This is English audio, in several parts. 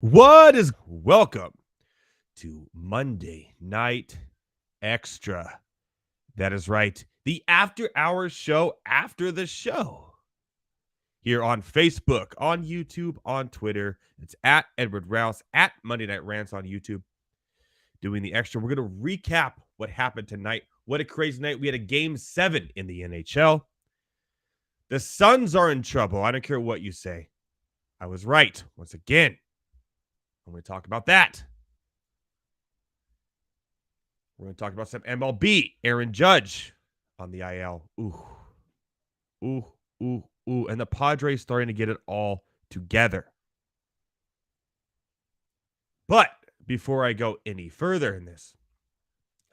What is welcome to Monday Night Extra? That is right. The after hours show after the show. Here on Facebook, on YouTube, on Twitter. It's at Edward Rouse, at Monday Night Rants on YouTube. Doing the extra. We're going to recap what happened tonight. What a crazy night. We had a game 7 in the NHL. The Suns are in trouble. I don't care what you say. I was right once again. I'm going to talk about that. We're going to talk about some MLB. Aaron Judge on the IL. Ooh. And the Padres starting to get it all together. But before I go any further in this,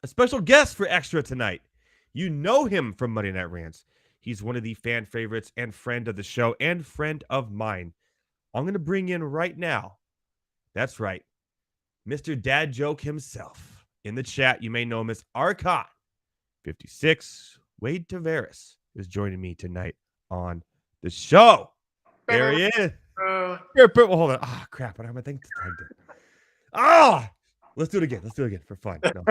a special guest for Extra tonight. You know him from Monday Night Rants. He's one of the fan favorites and friend of the show and friend of mine. I'm going to bring in right now. That's right. Mr. Dad Joke himself. In the chat, you may know him as Archon56. Wade Tavares is joining me tonight on the show. There he is. Here, well, hold on. Ah, crap. I don't have my thing tagged in. Let's do it again. For fun. No,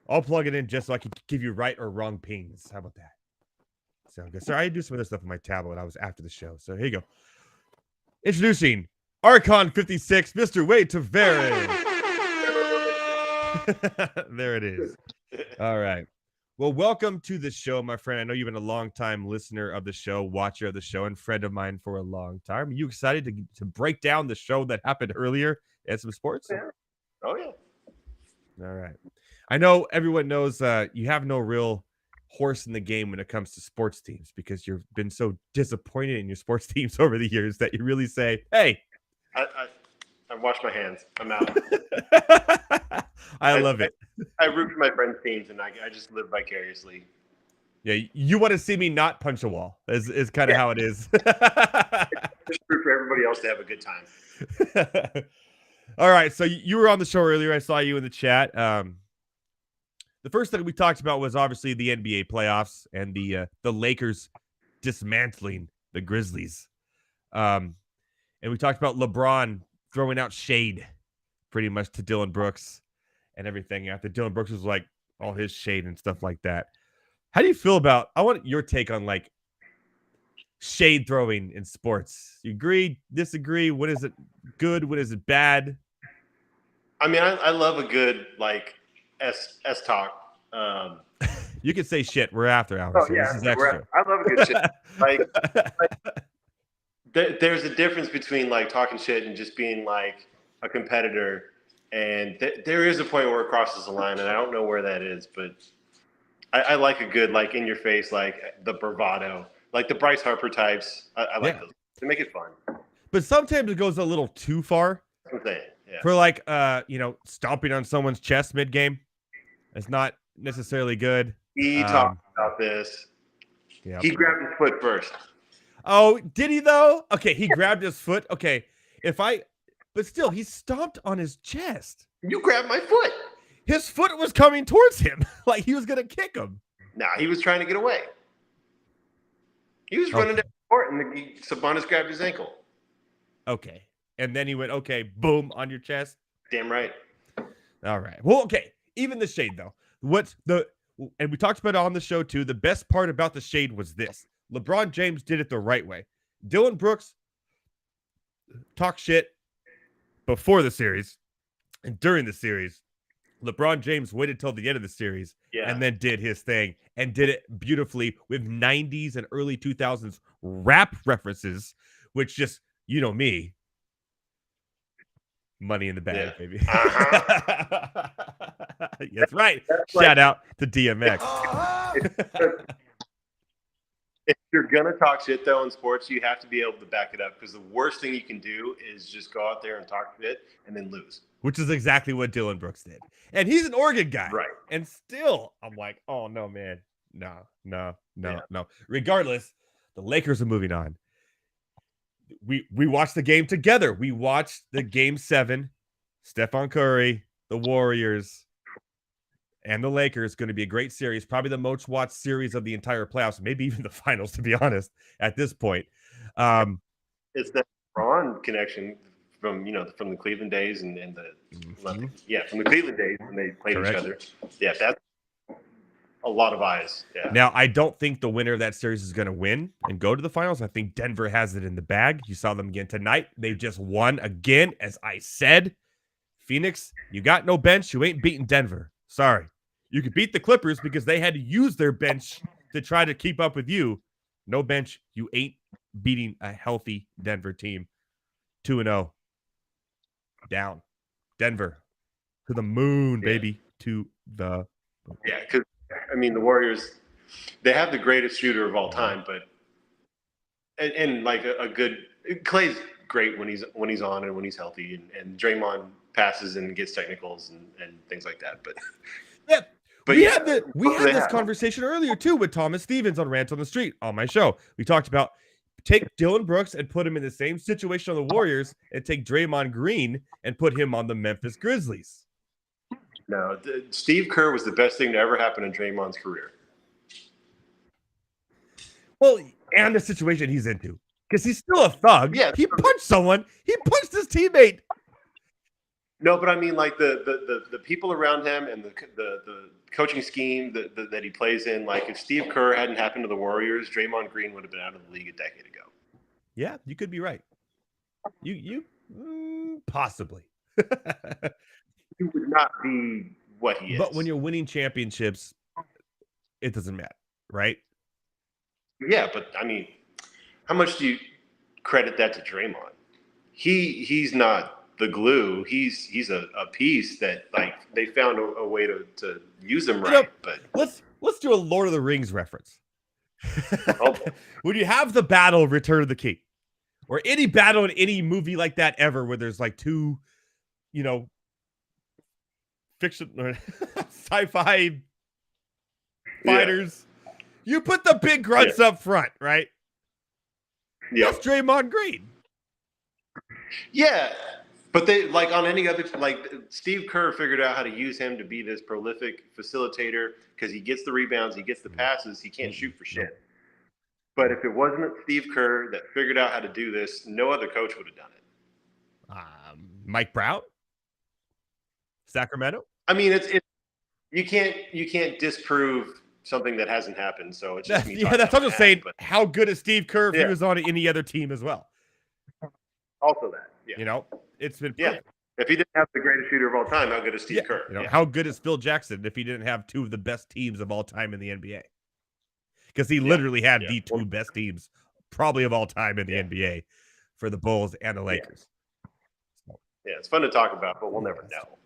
I'll plug it in just so I can give you right or wrong pings. How about that? Sound good. Sorry, I do some of this stuff on my tablet. I was after the show. So here you go. Introducing Archon56, Mr. Wade Tavares. There it is. All right. Well, welcome to the show, my friend. I know you've been a long-time listener of the show, watcher of the show, and friend of mine for a long time. Are you excited to break down the show that happened earlier at some sports? Yeah. Oh, yeah. All right. I know everyone knows you have no real horse in the game when it comes to sports teams because you've been so disappointed in your sports teams over the years that you really say, hey, I washed my hands. I'm out. I love it. I root for my friends' teams, and I just live vicariously. Yeah, you want to see me not punch a wall is kind of how it is. Just root for everybody else to have a good time. All right, so you were on the show earlier. I saw you in the chat. The first thing we talked about was obviously the NBA playoffs and the Lakers dismantling the Grizzlies. And we talked about LeBron throwing out shade pretty much to Dylan Brooks and everything after Dylan Brooks was like all his shade and stuff like that. How do you feel about, I want your take on like shade throwing in sports. You agree, disagree? What is it good? What is it bad? I mean, I love a good like S talk. You can say shit. We're after hours. Oh, so yeah, this is extra. I love a good shit. There's a difference between like talking shit and just being like a competitor. And there is a point where it crosses the line, and I don't know where that is, but I like a good like in your face, like the bravado, like the Bryce Harper types. I like those. They make it fun. But sometimes it goes a little too far. That's what I'm saying. Yeah. For like stomping on someone's chest mid game. It's not necessarily good. He talked about this. Yeah. He grabbed his foot first. Oh, did he though? Okay, he grabbed his foot. Okay, but still, he stomped on his chest. You grabbed my foot. His foot was coming towards him, like he was gonna kick him. Nah, he was trying to get away. He was running down the court, and Sabonis grabbed his ankle. Okay, and then he went, okay, boom, on your chest. Damn right. All right. Well, okay. Even the shade though. And we talked about it on the show too. The best part about the shade was this: LeBron James did it the right way. Dylan Brooks talked shit before the series and during the series. LeBron James waited till the end of the series and then did his thing and did it beautifully with 90s and early 2000s rap references, which just, you know me, money in the bag, baby. That's right. Shout out to DMX. If you're going to talk shit, though, in sports, you have to be able to back it up, because the worst thing you can do is just go out there and talk shit and then lose. Which is exactly what Dylan Brooks did. And he's an Oregon guy. Right. And still, I'm like, oh, no, man. No. Regardless, the Lakers are moving on. We watched the game together. We watched the game 7. Stephon Curry, the Warriors, and the Lakers. Going to be a great series. Probably the most watched series of the entire playoffs. Maybe even the finals, to be honest, at this point. It's that LeBron connection from the Cleveland days and the Mhm. from the Cleveland days when they played Correct. each other. Yeah, that's a lot of eyes. Yeah. Now, I don't think the winner of that series is going to win and go to the finals. I think Denver has it in the bag. You saw them again tonight. They've just won again, as I said. Phoenix, you got no bench. You ain't beating Denver. Sorry. You could beat the Clippers because they had to use their bench to try to keep up with you. No bench. You ain't beating a healthy Denver team. 2-0. Down. Denver. To the moon, baby. To the moon. Yeah, because, I mean, the Warriors, they have the greatest shooter of all time, but and like a good Clay's great when he's on and when he's healthy, and Draymond passes and gets technicals and things like that. But yeah, but we yeah, had this conversation earlier too with Thomas Stevens on Rant on the Street on my show. We talked about take Dylan Brooks and put him in the same situation on the Warriors, and take Draymond Green and put him on the Memphis Grizzlies. No, Steve Kerr was the best thing to ever happen in Draymond's career. Well, and the situation he's into, because he's still a thug. Yeah, he punched someone. He punched his teammate. No, but I mean, like the people around him and the coaching scheme that he plays in. Like, if Steve Kerr hadn't happened to the Warriors, Draymond Green would have been out of the league a decade ago. Yeah, you could be right. You possibly. He would not be what he is. But when you're winning championships, it doesn't matter, right? Yeah, but I mean, how much do you credit that to Draymond? He's not the glue. He's a piece that, like, they found a way to use him right. But let's do a Lord of the Rings reference. Oh, when you have the battle of Return of the King, or any battle in any movie like that ever, where there's like two, fiction or sci-fi fighters, you put the big grunts up front, right? Yeah, that's Draymond Green. Yeah, but they, like, on any other, like, Steve Kerr figured out how to use him to be this prolific facilitator because he gets the rebounds, he gets the passes, he can't shoot for shit. But if it wasn't Steve Kerr that figured out how to do this, no other coach would have done it. Mike Brown, Sacramento. I mean, it's you can't disprove something that hasn't happened. So it's just that's what I'm just saying. But how good is Steve Kerr if he was on any other team as well? Also that, it's been If he didn't have the greatest shooter of all time, how good is Steve Kerr? How good is Phil Jackson if he didn't have two of the best teams of all time in the NBA? Because he literally had the two best teams probably of all time in the NBA for the Bulls and the Lakers. Yeah, it's fun to talk about, but we'll never know.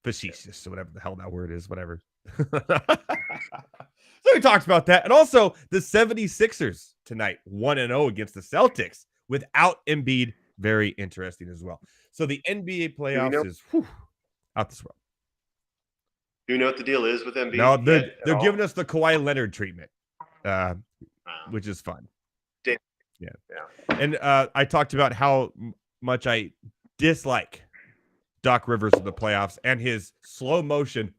Facetious, or whatever the hell that word is, whatever. So we talked about that. And also the 76ers tonight, 1-0 against the Celtics without Embiid. Very interesting as well. So the NBA playoffs is out this world. Do you know what the deal is with Embiid? No, they're giving us the Kawhi Leonard treatment, which is fun. Yeah. And I talked about how much I dislike Doc Rivers in the playoffs and his slow motion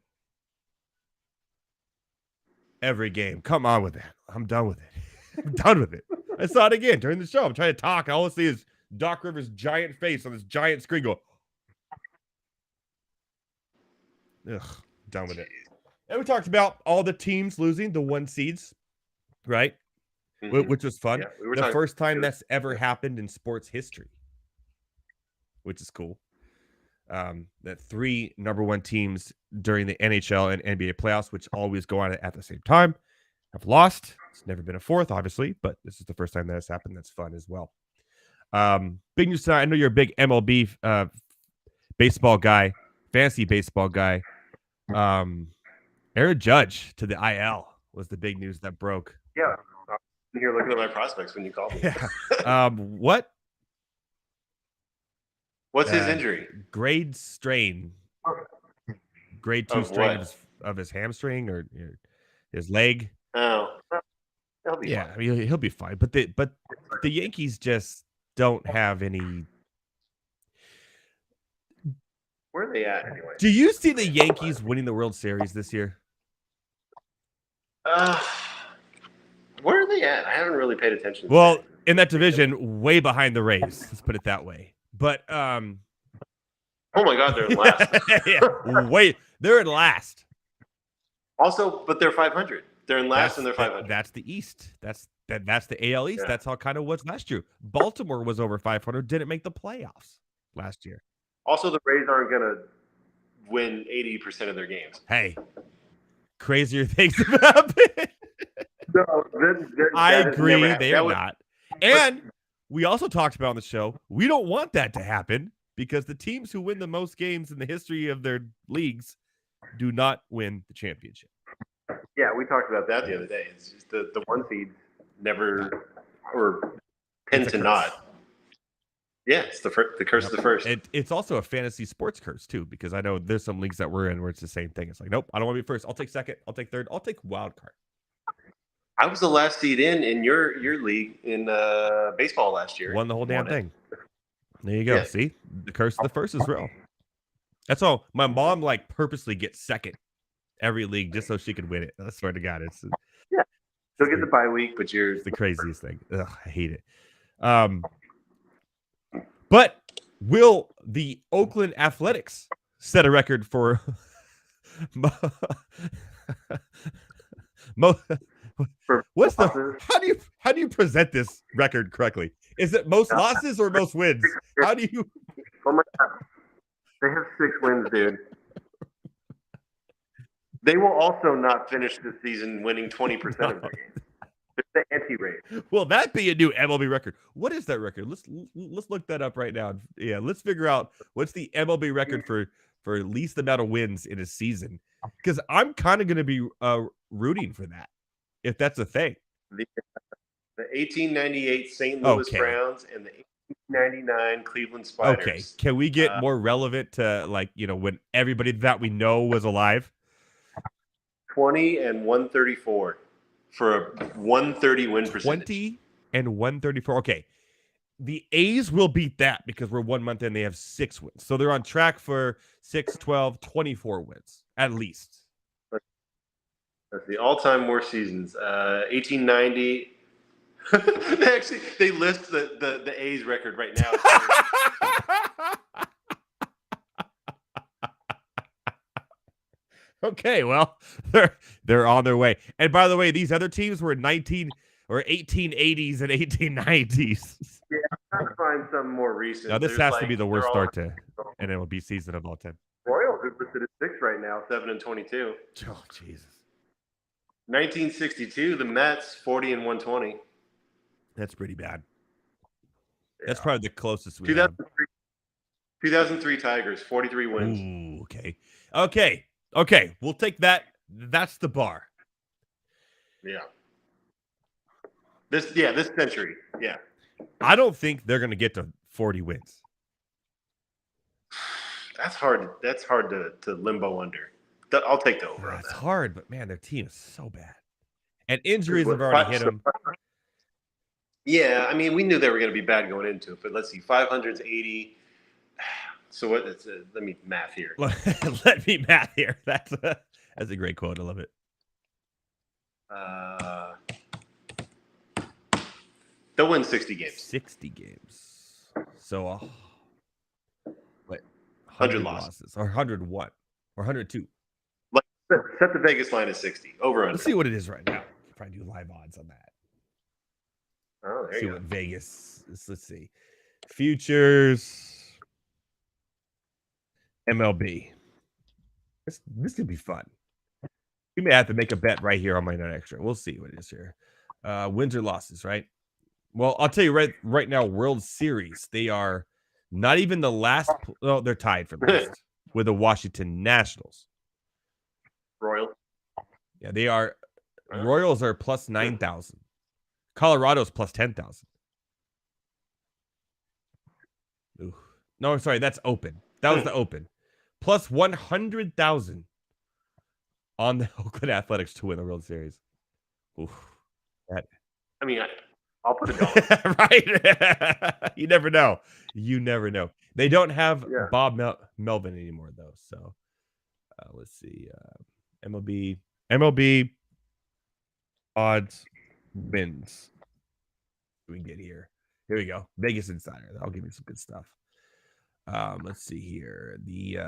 every game. Come on with that. I'm done with it. I'm done with it. I saw it again during the show. I'm trying to talk. All I see is Doc Rivers' giant face on this giant screen go, ugh, done with it. And we talked about all the teams losing, the 1 seeds, right? Mm-hmm. Which was fun. Yeah, the first time that's ever happened in sports history, which is cool. That 3 number 1 teams during the NHL and NBA playoffs, which always go on at the same time, have lost. It's never been a 4th, obviously, but this is the first time that has happened. That's fun as well. Big news tonight. I know you're a big MLB baseball guy, fantasy baseball guy. Aaron Judge to the IL was the big news that broke. Yeah, I'm here looking at my prospects when you called me. Yeah. What's his injury? Grade strain. Grade 2 strain of his hamstring or his leg. Oh, he'll be fine. I mean, he'll be fine. But the Yankees just don't have any. Where are they at anyway? Do you see the Yankees winning the World Series this year? Where are they at? I haven't really paid attention. Well, in that division, way behind the Rays. Let's put it that way. But oh my God, they're in last. yeah, wait, they're in last. Also, but they're 500. They're in last and they're 500. That's the East. That's the AL East. Yeah. That's how it kind of was last year. Baltimore was over 500, didn't make the playoffs last year. Also, the Rays aren't going to win 80% of their games. Hey, crazier things have happened. No, I agree. They are not. And we also talked about on the show, we don't want that to happen because the teams who win the most games in the history of their leagues do not win the championship. Yeah, we talked about that the other day. It's just the one seed never or tend to not. Yeah, it's the curse of the first. It's also a fantasy sports curse too, because I know there's some leagues that we're in where it's the same thing. It's like, nope, I don't want to be first. I'll take second. I'll take third. I'll take wild card. I was the last seed in your league in baseball last year. Won the whole damn thing. There you go. Yeah. See, the curse of the first is real. That's all. My mom like purposely gets second every league just so she can win it. I swear to God, it's yeah. She'll get the bye week, but it's the craziest thing. Ugh, I hate it. But will the Oakland Athletics set a record for what's the how do you present this record correctly? Is it most losses or most wins? How do you? Oh my God. They have 6 wins, dude. They will also not finish the season winning 20% of their games. It's the anti-rate. Will that be a new MLB record? What is that record? Let's look that up right now. Yeah, let's figure out what's the MLB record for least amount of wins in a season. Because I'm kind of going to be rooting for that, if that's a thing. The 1898 St. Louis Browns and the 1899 Cleveland Spiders. Okay, can we get more relevant to when everybody that we know was alive? 20-134 for a 130 win percentage. 20-134. Okay. The A's will beat that because we're 1 month in. They have 6 wins. So they're on track for 6, 12, 24 wins at least. That's the all-time worst seasons. 1890. they list the A's record right now. Okay, well, they're on their way. And by the way, these other teams were 1880s and 1890s. Yeah, I'm trying to find something more recent. Now this has to be the worst start to an MLB season of all time. Royals are listed at 6 right now, 7-22. Oh Jesus! 1962, the Mets 40-120. That's pretty bad. Yeah. That's probably the closest we 2003 Tigers 43 wins. Ooh, okay. Okay, we'll take that. That's the bar. Yeah. This century. Yeah. I don't think they're going to get to 40 wins. That's hard to limbo under. I'll take the over. It's hard, but man, their team is so bad. And injuries have already hit them. Yeah, I mean, we knew they were going to be bad going into it, but let's see, 500's 80. So what? Let me math here. Let me math here. That's a great quote. I love it. They'll win 60 games. 60 games. So, 100 losses. Or 101. Or 102. Set the Vegas line at 60. Over under. Let's see what it is right now. Probably do live odds on that. Oh, there you go. What Vegas is. Let's see. Futures. MLB. This could be fun. We may have to make a bet right here on my net extra. We'll see what it is here. Wins or losses, right? Well, I'll tell you right now, World Series. They are not even the last. No, they're tied for last with the Washington Nationals. Royals. Yeah, they are. Royals are plus 9,000. Colorado's plus 10,000. No, sorry, that's open. That was the open. Plus 100,000 on the Oakland Athletics to win the World Series. Oof. I mean, I'll put it down. Right? You never know. You never know. They don't have Bob Melvin anymore, though. So let's see. MLB odds wins. We can get here. Here we go. Vegas Insider. That'll give you some good stuff. Let's see here. The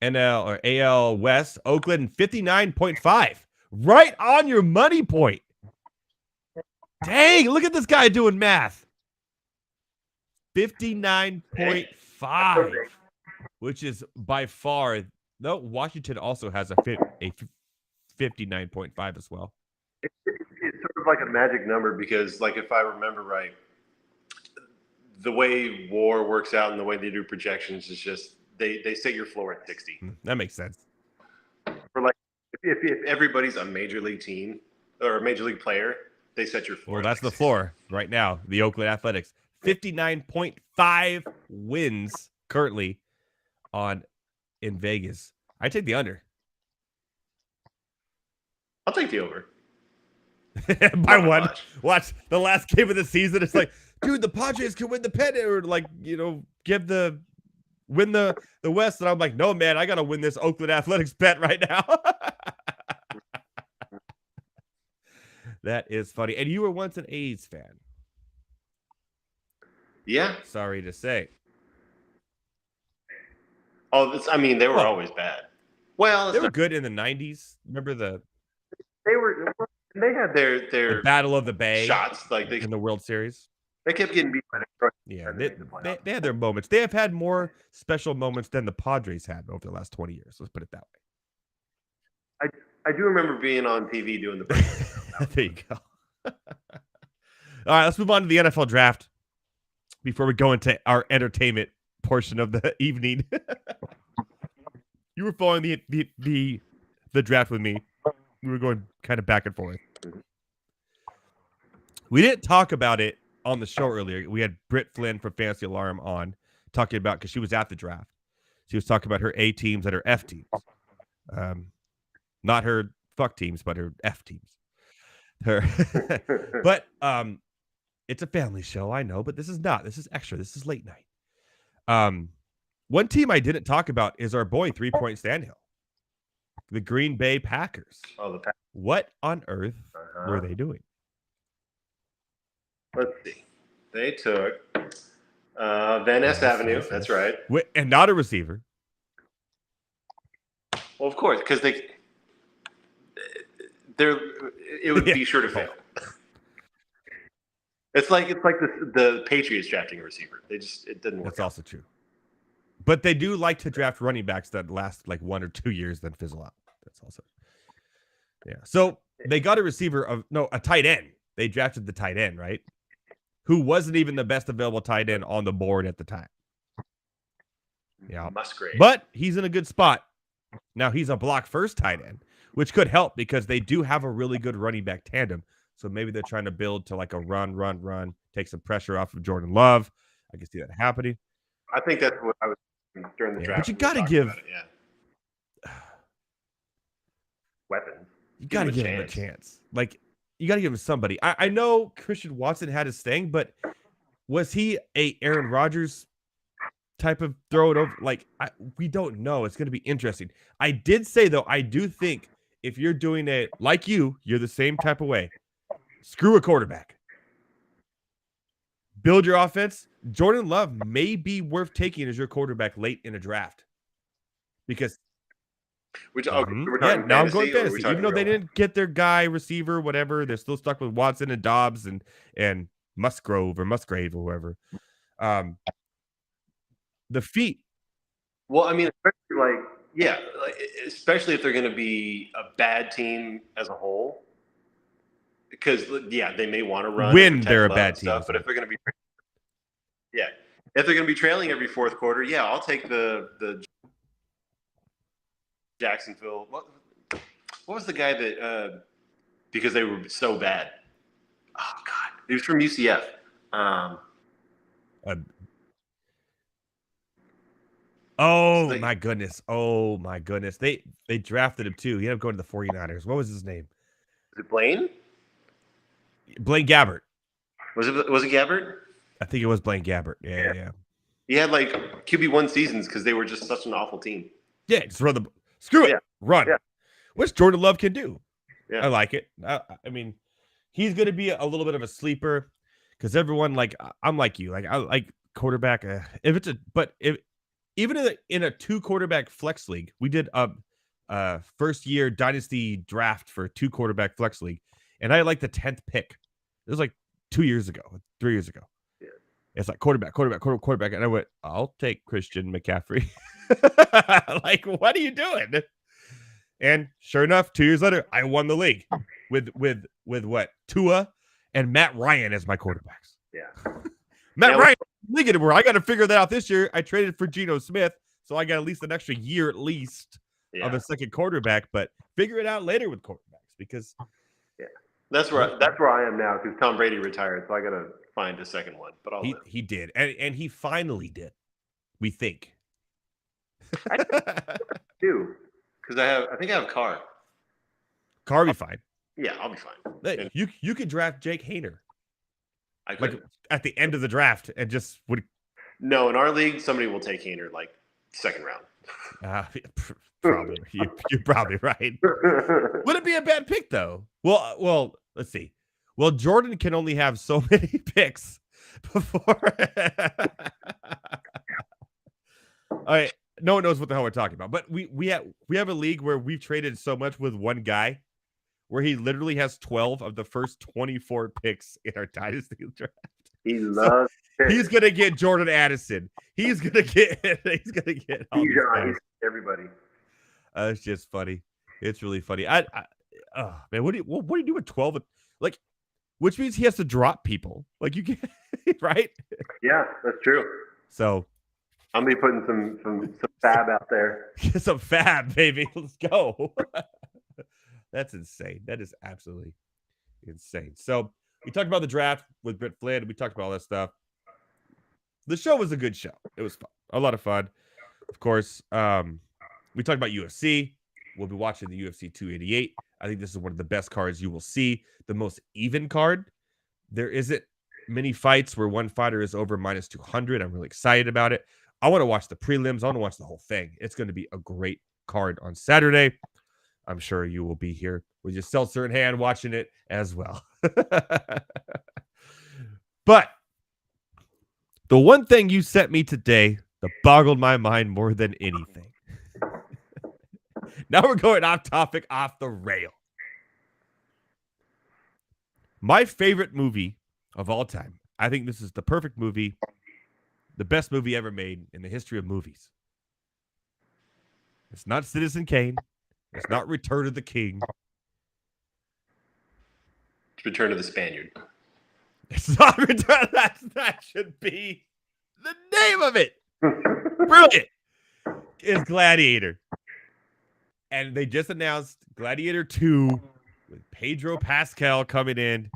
NL or AL West, Oakland 59.5. Right on your money point. Dang, look at this guy doing math. 59.5, which is by far. No, Washington also has a 59.5 as well. It's sort of like a magic number because, like, if I remember right, the way WAR works out and the way they do projections is just they set your floor at 60. That makes sense. For like, if everybody's a major league team or a major league player, they set your floor. Well, that's the floor right now. The Oakland Athletics, 59.5 wins currently in Vegas. I take the under. I'll take the over. By one. Watch the last game of the season. It's like, dude, the Padres could win the pennant or like, win the West. And I'm like, no, man, I got to win this Oakland Athletics bet right now. That is funny. And you were once an A's fan. Yeah. Sorry to say. Oh, they were always bad. Well, they were good in the 90s. Remember they had their the Battle of the Bay shots in the World Series. They kept getting beat by Detroit. Yeah, they had their moments. They have had more special moments than the Padres had over the last 20 years. Let's put it that way. I do remember being on TV doing the there you go. All right, let's move on to the NFL draft before we go into our entertainment portion of the evening. You were following the draft with me. We were going kind of back and forth. We didn't talk about it on the show earlier. We had Britt Flynn from Fantasy Alarm on talking about, because she was at the draft. She was talking about her A teams and her F teams. Not her fuck teams, but her F teams. But it's a family show, I know, but this is not. This is extra. This is late night. One team I didn't talk about is our boy 3 Point Stanhill, the Green Bay Packers. Oh, the Packers. What on earth were they doing? Let's see. They took Van Ness Avenue. That's right. And not a receiver. Well, of course, because it would be sure to fail. It's like the Patriots drafting a receiver. It didn't work. That's also true. But they do like to draft running backs that last like 1 or 2 years, then fizzle out. That's also, yeah. So they got a tight end. They drafted the tight end, right? Who wasn't even the best available tight end on the board at the time. Yeah, Musgrave. But he's in a good spot. Now he's a block first tight end, which could help because they do have a really good running back tandem. So maybe they're trying to build to like a run, take some pressure off of Jordan Love. I can see that happening. I think that's what I was during the draft. But you got to give weapons. You got to give him a chance. Like, you got to give him somebody. I know Christian Watson had his thing, but was he a Aaron Rodgers type of throw it over? Like, we don't know. It's going to be interesting. I did say, though, I do think if you're doing it like you're the same type of way. Screw a quarterback. Build your offense. Jordan Love may be worth taking as your quarterback late in a draft. Because we're talking now I'm going fantasy. Even though they didn't get their guy, receiver, whatever, they're still stuck with Watson and Dobbs and Musgrave or whoever. The feet. Well, especially if they're going to be a bad team as a whole. Because they may want to run when they're a bad team. But if they're going to be, if they're going to be trailing every fourth quarter, I'll take the Jacksonville. What was the guy that because they were so bad? Oh God, he was from UCF. My goodness. They drafted him too. He ended up going to the 49ers. What was his name? Was it Blaine? Blaine Gabbert. Was it Gabbert? I think it was Blaine Gabbert. Yeah. He had like QB1 seasons because they were just such an awful team. Yeah, just run screw it. Run. Yeah. Which Jordan Love can do. Yeah. I like it. I mean, he's going to be a little bit of a sleeper because everyone, like, I'm like you. Like, quarterback. Even in a 2-quarterback flex league, we did a first year dynasty draft for a 2-quarterback flex league, and I had like the 10th pick. It was like 3 years ago. Yeah. It's like quarterback, and I went, I'll take Christian McCaffrey. Like, what are you doing? And sure enough, 2 years later, I won the league with what? Tua and Matt Ryan as my quarterbacks. Yeah. Matt Ryan league anymore. I got to figure that out this year. I traded for Geno Smith, so I got at least an extra year of a second quarterback. But figure it out later with quarterbacks because that's where I am now because Tom Brady retired, so I got to find a second one. But he did, and he finally did. We think. I do because I think I have Carr. Carr be fine. Yeah, I'll be fine. Hey, you could draft Jake Hayner. I could at the end of the draft and just would. No, in our league, somebody will take Hayner like second round. Probably you're probably right. Would it be a bad pick though? Well, let's see. Well, Jordan can only have so many picks before. All right, no one knows what the hell we're talking about. But we have a league where we've traded so much with one guy, where he literally has 12 of the first 24 picks in our dynasty draft. He loves. He's gonna get Jordan Addison. He's gonna get everybody. It's just funny. It's really funny. Man, what do you do with 12? Like, which means he has to drop people. Like you can, right? Yeah, that's true. So I'm gonna be putting some fab out there. Some fab, baby. Let's go. That's insane. That is absolutely insane. So we talked about the draft with Britt Flynn. We talked about all that stuff. The show was a good show. It was fun. A lot of fun. Of course, we talked about UFC. We'll be watching the UFC 288. I think this is one of the best cards you will see. The most even card. There isn't many fights where one fighter is over minus 200. I'm really excited about it. I want to watch the prelims. I want to watch the whole thing. It's going to be a great card on Saturday. I'm sure you will be here with your seltzer in hand watching it as well. But the one thing you sent me today that boggled my mind more than anything. Now we're going off topic, off the rail. My favorite movie of all time. I think this is the perfect movie, the best movie ever made in the history of movies. It's not Citizen Kane. It's not Return of the King. Return of the Spaniard. It's not Return. That should be the name of it. Brilliant. It's Gladiator. And they just announced Gladiator 2 with Pedro Pascal coming in.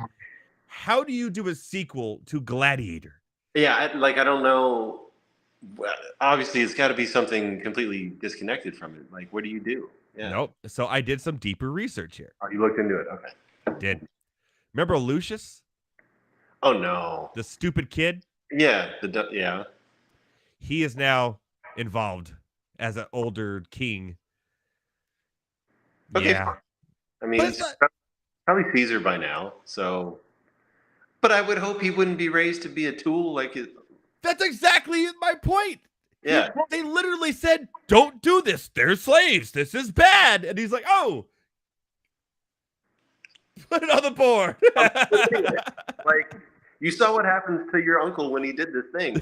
How do you do a sequel to Gladiator? Yeah, I don't know. Obviously, it's got to be something completely disconnected from it. Like, what do you do? Yeah. Nope. So I did some deeper research here. Oh, you looked into it. Okay. I did. Remember Lucius? Oh, no. The stupid kid? Yeah. Yeah. He is now involved as an older king. Okay. Yeah. I mean, it's probably Caesar by now. So, but I would hope he wouldn't be raised to be a tool like it. That's exactly my point. Yeah. They literally said, don't do this. They're slaves. This is bad. And he's like, oh, put it on the board. Like, you saw what happens to your uncle when he did this thing.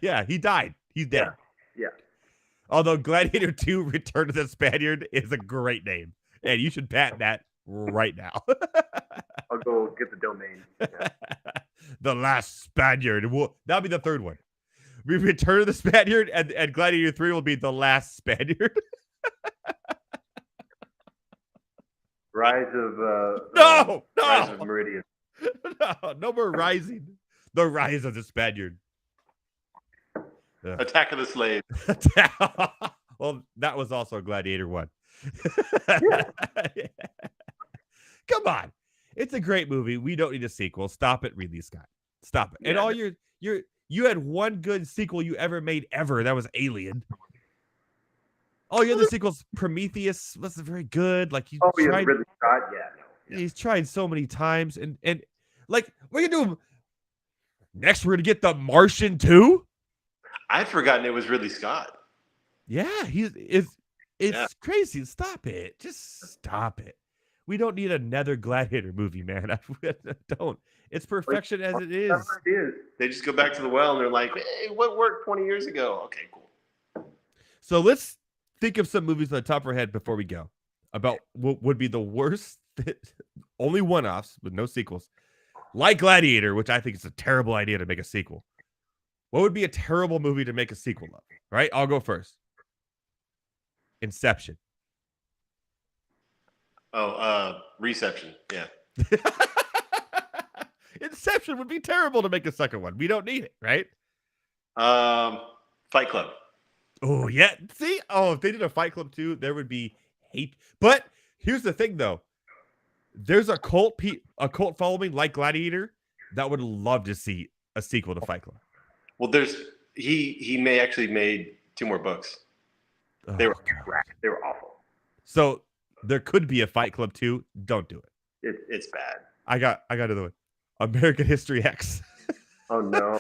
Yeah. He died. He's dead. Yeah. Although Gladiator 2 Return of the Spaniard is a great name. And you should patent that right now. I'll go get the domain. Yeah. The Last Spaniard. That'll be the third one. We Return of the Spaniard, and Gladiator 3 will be The Last Spaniard. Rise of Rise of Meridian. No more rising. The Rise of the Spaniard. Attack of the Slave. Well, that was also Gladiator 1. Yeah. Come on. It's a great movie. We don't need a sequel. Stop it, Ridley Scott. Stop it. Yeah. And all you had one good sequel you ever made ever. That was Alien. All your other sequels, Prometheus wasn't very good. Like you tried. Ridley Scott, yeah. He's tried so many times, and like we're gonna do Next, we're going to get The Martian 2. I'd forgotten it was Ridley Scott. Yeah, it's crazy. Stop it. Just stop it. We don't need another Gladiator movie, man. I don't. It's perfection as it is. They just go back to the well and they're like, hey, what worked 20 years ago? Okay, cool. So let's think of some movies on the top of our head before we go about what would be the worst, only one-offs with no sequels, like Gladiator, which I think is a terrible idea to make a sequel. What would be a terrible movie to make a sequel of? Right? I'll go first. Inception. Oh, Reception. Yeah. Inception would be terrible to make a second one. We don't need it, right? Fight Club. Oh, yeah. See? Oh, if they did a Fight Club 2, there would be hate. But here's the thing, though. There's a cult following like Gladiator that would love to see a sequel to Fight Club. Well, he may actually made 2 more books. They were awful. So there could be a Fight Club 2. Don't do it. It's bad. I got another one. American History X. Oh no.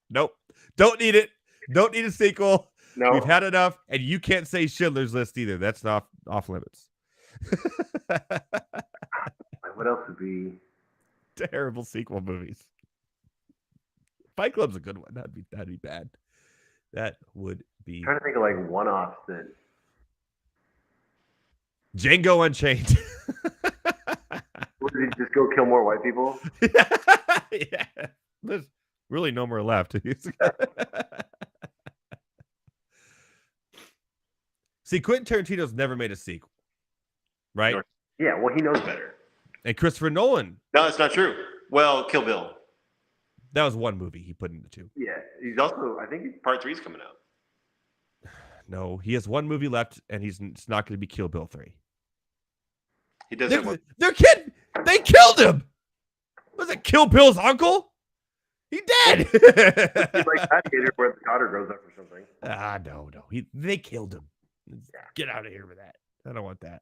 Nope. Don't need it. Don't need a sequel. No. We've had enough. And you can't say Schindler's List either. That's not off limits. What else would be terrible sequel movies? Fight Club's a good one. That'd be bad. That would be. I'm trying to think of like one-offs that. Django Unchained. Would he just go kill more white people? Yeah. There's really no more left. See, Quentin Tarantino's never made a sequel, right? Yeah, well, he knows better. And Christopher Nolan. No, it's not true. Well, Kill Bill. That was one movie he put into 2. Yeah, he's also, I think part 3 is coming out. No, he has one movie left, and it's not going to be Kill Bill 3. He does have one. They're kidding. They killed him. Was it Kill Bill's uncle? He dead. He's like Gladiator where the daughter grows up or something. No. They killed him. Get out of here with that. I don't want that.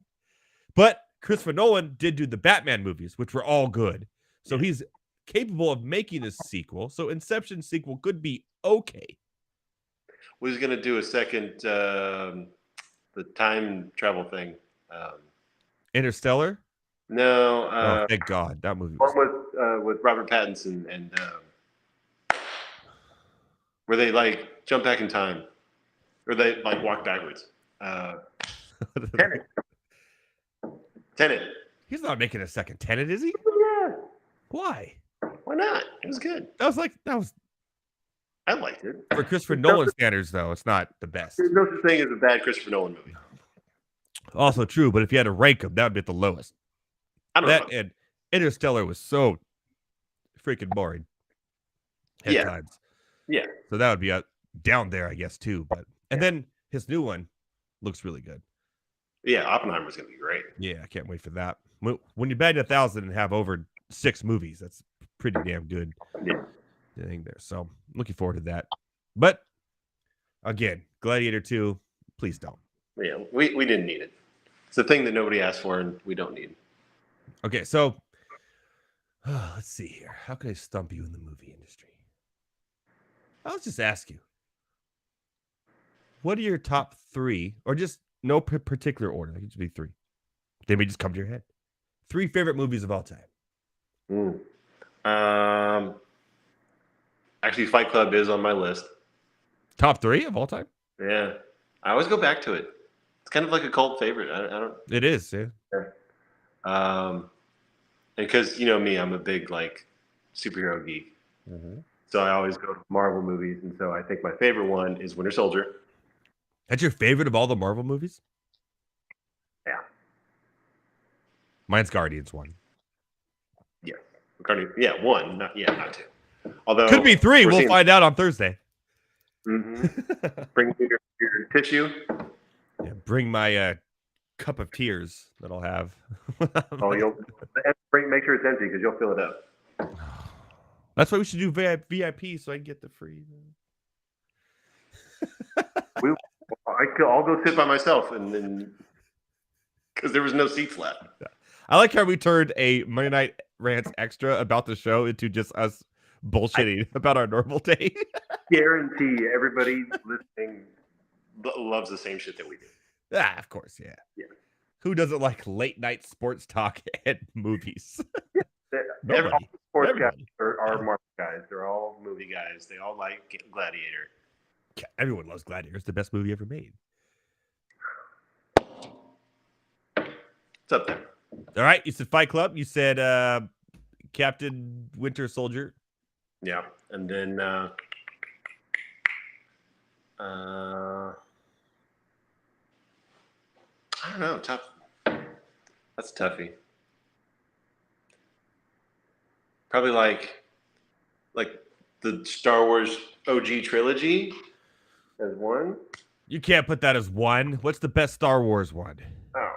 But Christopher Nolan did do the Batman movies, which were all good. So he's capable of making a sequel. So Inception sequel could be okay. We was going to do a second, the time travel thing. Interstellar? No. Thank God. That movie was... One with Robert Pattinson and where they like jump back in time. Or they like walk backwards. Tenet. He's not making a second Tenet, is he? Yeah. Why? Why not? It was good. I liked it. For Christopher Nolan standards, though, it's not the best. There's no such thing as a bad Christopher Nolan movie. Also true, but if you had to rank them, that would be at the lowest. I don't know. And Interstellar was so freaking boring at times. Yeah. So that would be down there, I guess, too. And then his new one looks really good. Yeah, Oppenheimer's going to be great. Yeah, I can't wait for that. When you bag 1,000 and have over 6 movies, that's pretty damn good. Yeah. Thing there. So I'm looking forward to that. But again, Gladiator 2, please don't. Yeah, we didn't need it. It's a thing that nobody asked for and we don't need. Okay, so let's see here. How can I stump you in the movie industry? I'll just ask you. What are your top 3, or just no particular order? It could just be 3. They may just come to your head. 3 favorite movies of all time. Actually, Fight Club is on my list. Top 3 of all time? Yeah. I always go back to it. It's kind of like a cult favorite. I don't. It is, yeah. And because, you know me, I'm a big, like, superhero geek. Mm-hmm. So I always go to Marvel movies. And so I think my favorite one is Winter Soldier. That's your favorite of all the Marvel movies? Yeah. Mine's Guardians 1. Yeah. Yeah, 1. Not 2. Although could be 3. We'll find out on Thursday. Mm-hmm. Bring your tissue. Yeah, bring my cup of tears that I'll have. You'll make sure it's empty because you'll fill it up. That's why we should do VIP so I can get the free. I'll go sit by myself and then because there was no seats left. I like how we turned a Monday night Rants Extra about the show into just us bullshitting about our normal day. Guarantee everybody listening loves the same shit that we do. Of course, yeah. Yeah. Who doesn't like late night sports talk and movies? All Nobody. sports Everybody. guys are Marvel guys. They're all movie guys. They all like Gladiator. Everyone loves Gladiator. It's the best movie ever made. It's up there. All right. You said Fight Club. You said Captain Winter Soldier. Yeah. And then I don't know. Tough. That's toughy. Probably like the Star Wars OG trilogy as one. You can't put that as one. What's the best Star Wars one? Oh,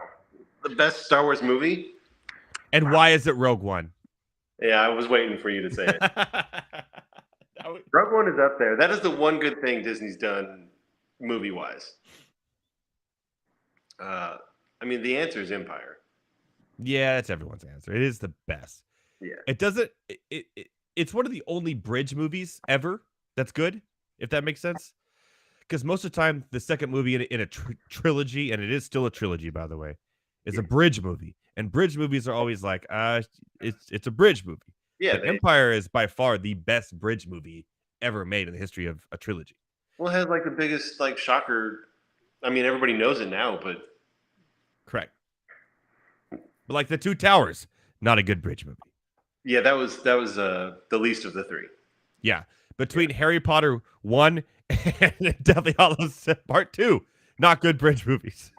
the best Star Wars movie? And why is it Rogue One? Yeah, I was waiting for you to say it. Rogue One is up there. That is the one good thing Disney's done movie-wise. I mean, the answer is Empire. Yeah, that's everyone's answer. It is the best. Yeah. It doesn't. It's one of the only bridge movies ever that's good, if that makes sense. Because most of the time, the second movie in a trilogy, and it is still a trilogy, by the way, is a bridge movie. And bridge movies are always like, it's a bridge movie. Yeah. But Empire is by far the best bridge movie ever made in the history of a trilogy. Well, it has like the biggest like shocker. I mean, everybody knows it now, but correct. But like the Two Towers, not a good bridge movie. Yeah, that was the least of the three. Yeah, between Harry Potter 1 and Deathly Hallows Part 2, not good bridge movies.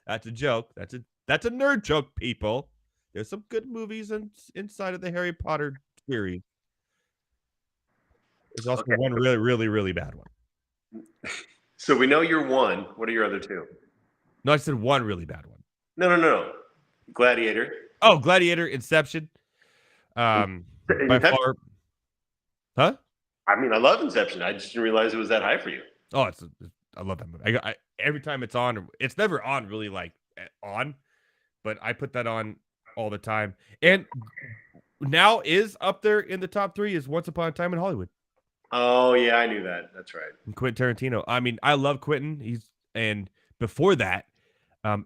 That's a joke. That's a nerd joke, people. There's some good movies inside of the Harry Potter series. There's also one really, really, really bad one. So we know you're one. What are your other two? No, I said one really bad one. No. Gladiator. Oh, Gladiator, Inception. By far. Huh? I mean, I love Inception. I just didn't realize it was that high for you. Oh, I love that movie. I every time it's on, it's never on really like on, but I put that on all the time. And now is up there in the top 3 is Once Upon a Time in Hollywood. Oh yeah, I knew that. That's right. And Quentin Tarantino. I mean, I love Quentin. And before that,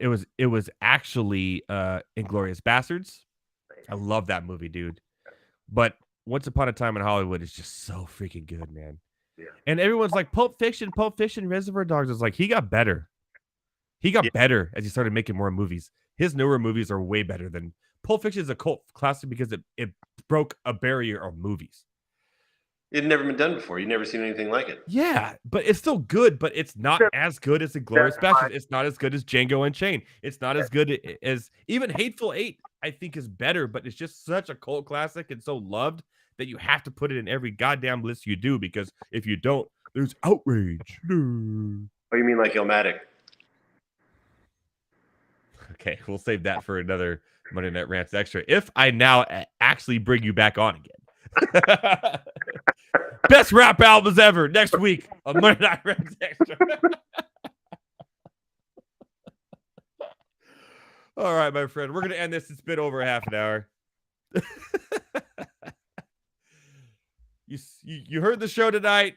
it was actually Inglourious Bastards. I love that movie, dude. But Once Upon a Time in Hollywood is just so freaking good, man. Yeah. And everyone's like, Pulp Fiction, Reservoir Dogs. Is like, he got better. He got better as he started making more movies. His newer movies are way better than Pulp Fiction is a cult classic because it broke a barrier of movies. It had never been done before. You'd never seen anything like it. Yeah, but it's still good, but it's not as good as Inglourious Bastards. It's not as good as Django Unchained. It's not as good as even Hateful Eight, I think, is better, but it's just such a cult classic and so loved that you have to put it in every goddamn list you do, because if you don't, there's outrage. Oh, you mean like Illmatic? Okay, we'll save that for another Monday Night Rants Extra. If I now actually bring you back on again. Best rap albums ever next week on Monday Night Rants Extra. All right, my friend. We're going to end this. It's been over half an hour. You heard the show tonight.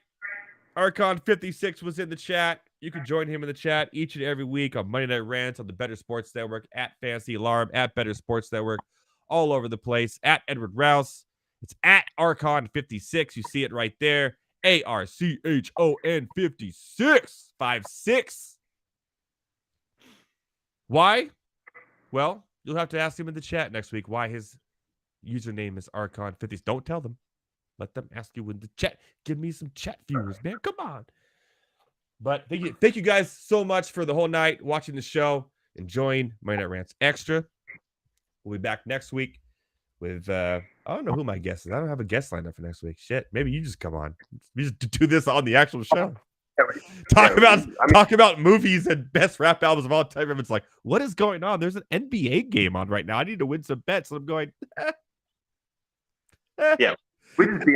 Archon56 was in the chat. You can join him in the chat each and every week on Monday Night Rants on the Better Sports Network, at Fantasy Alarm, at Better Sports Network, all over the place, at Edward Rouse. It's at Archon56. You see it right there. ARCHON 56. 56. Why? Well, you'll have to ask him in the chat next week why his username is Archon50. Don't tell them. Let them ask you in the chat. Give me some chat viewers, man. Come on. But thank you guys so much for the whole night watching the show, enjoying Monday Night Rants Extra. We'll be back next week with I don't know who my guest is. I don't have a guest lined up for next week. Shit, maybe you just come on. We just do this on the actual show. Talk about movies and best rap albums of all time. It's like, what is going on? There's an NBA game on right now. I need to win some bets. And I'm going. Yeah, we just be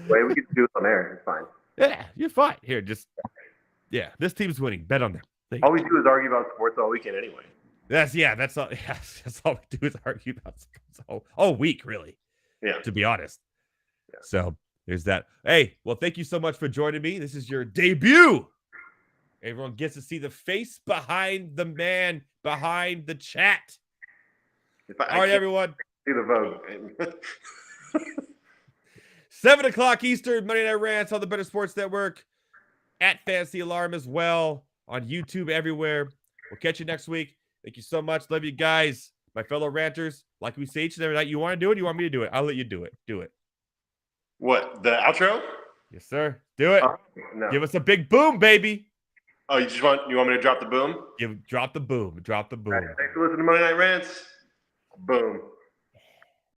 way. We can do it on air. It's fine. Yeah, you're fine. Here, this team's winning. Bet on them. All we do is argue about sports all weekend anyway. That's all. Yeah, that's all we do is argue about sports all week, really. Yeah. To be honest. Yeah. So there's that. Hey, well, thank you so much for joining me. This is your debut. Everyone gets to see the face behind the man behind the chat. All right, everyone. See the vote. 7:00 Eastern, Monday Night Rants on the Better Sports Network, at Fantasy Alarm as well, on YouTube, everywhere. We'll catch you next week. Thank you so much. Love you guys. My fellow ranters, like we say each and every night, you want to do it? You want me to do it? I'll let you do it. Do it. What? The outro? Yes, sir. Do it. No. Give us a big boom, baby. Oh, you want me to drop the boom? Drop the boom. Drop the boom. Right, thanks for listening to Monday Night Rants. Boom.